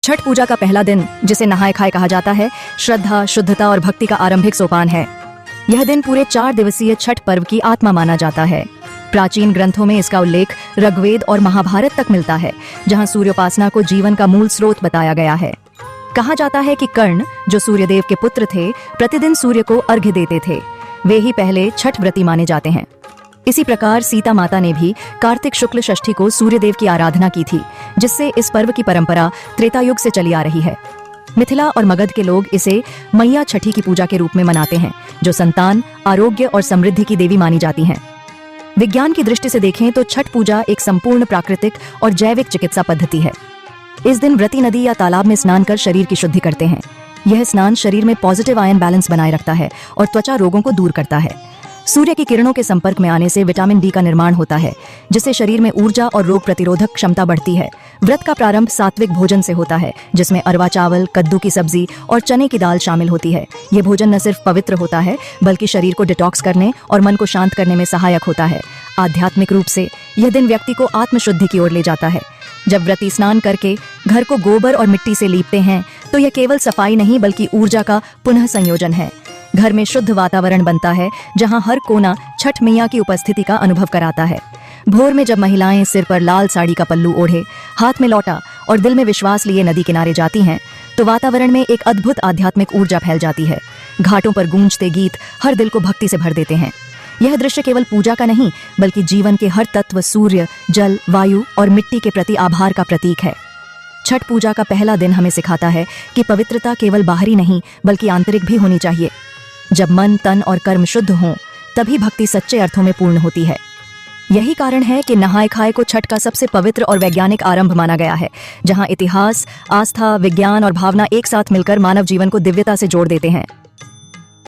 छठ पूजा का पहला दिन, जिसे नहाय खाए कहा जाता है, श्रद्धा, शुद्धता और भक्ति का आरंभिक सोपान है। यह दिन पूरे 4 दिवसीय छठ पर्व की आत्मा माना जाता है। प्राचीन ग्रंथों में इसका उल्लेख ऋग्वेद और महाभारत तक मिलता है, जहां सूर्योपासना को जीवन का मूल स्रोत बताया गया है। कहा जाता है कि कर्ण, जो सूर्यदेव के पुत्र थे, प्रतिदिन सूर्य को अर्घ्य देते थे। वे ही पहले छठ व्रती माने जाते हैं। इसी प्रकार सीता माता ने भी कार्तिक शुक्ल षष्ठी को सूर्यदेव की आराधना की थी, जिससे इस पर्व की परंपरा त्रेता युग से चली आ रही है। मिथिला और मगध के लोग इसे मैया छठी की पूजा के रूप में मनाते हैं, जो संतान, आरोग्य और समृद्धि की देवी मानी जाती हैं। विज्ञान की दृष्टि से देखें तो छठ पूजा एक संपूर्ण प्राकृतिक और जैविक चिकित्सा पद्धति है। इस दिन व्रती नदी या तालाब में स्नान कर शरीर की शुद्धि करते हैं। यह स्नान शरीर में पॉजिटिव आयन बैलेंस बनाए रखता है और त्वचा रोगों को दूर करता है। सूर्य की किरणों के संपर्क में आने से विटामिन डी का निर्माण होता है, जिससे शरीर में ऊर्जा और रोग प्रतिरोधक क्षमता बढ़ती है। व्रत का प्रारंभ सात्विक भोजन से होता है, जिसमें अरवा चावल, कद्दू की सब्जी और चने की दाल शामिल होती है। ये भोजन न सिर्फ पवित्र होता है, बल्कि शरीर को डिटॉक्स करने और मन को शांत करने में सहायक होता है। आध्यात्मिक रूप से यह दिन व्यक्ति को आत्मशुद्धि की ओर ले जाता है। जब व्रती स्नान करके घर को गोबर और मिट्टी से लीपते हैं, तो यह केवल सफाई नहीं बल्कि ऊर्जा का पुनः संयोजन है। घर में शुद्ध वातावरण बनता है, जहां हर कोना छठ मैया की उपस्थिति का अनुभव कराता है। भोर में जब महिलाएं सिर पर लाल साड़ी का पल्लू ओढ़े, हाथ में लौटा और दिल में विश्वास लिए नदी किनारे जाती हैं, तो वातावरण में एक अद्भुत आध्यात्मिक ऊर्जा फैल जाती है। घाटों पर गूंजते गीत हर दिल को भक्ति से भर देते हैं। यह दृश्य केवल पूजा का नहीं, बल्कि जीवन के हर तत्व, सूर्य, जल, वायु और मिट्टी के प्रति आभार का प्रतीक है। छठ पूजा का पहला दिन हमें सिखाता है कि पवित्रता केवल बाहरी नहीं, बल्कि आंतरिक भी होनी चाहिए। जब मन, तन और कर्म शुद्ध हों, तभी भक्ति सच्चे अर्थों में पूर्ण होती है। यही कारण है कि नहाय खाए को छठ का सबसे पवित्र और वैज्ञानिक आरंभ माना गया है, जहां इतिहास, आस्था, विज्ञान और भावना एक साथ मिलकर मानव जीवन को दिव्यता से जोड़ देते हैं।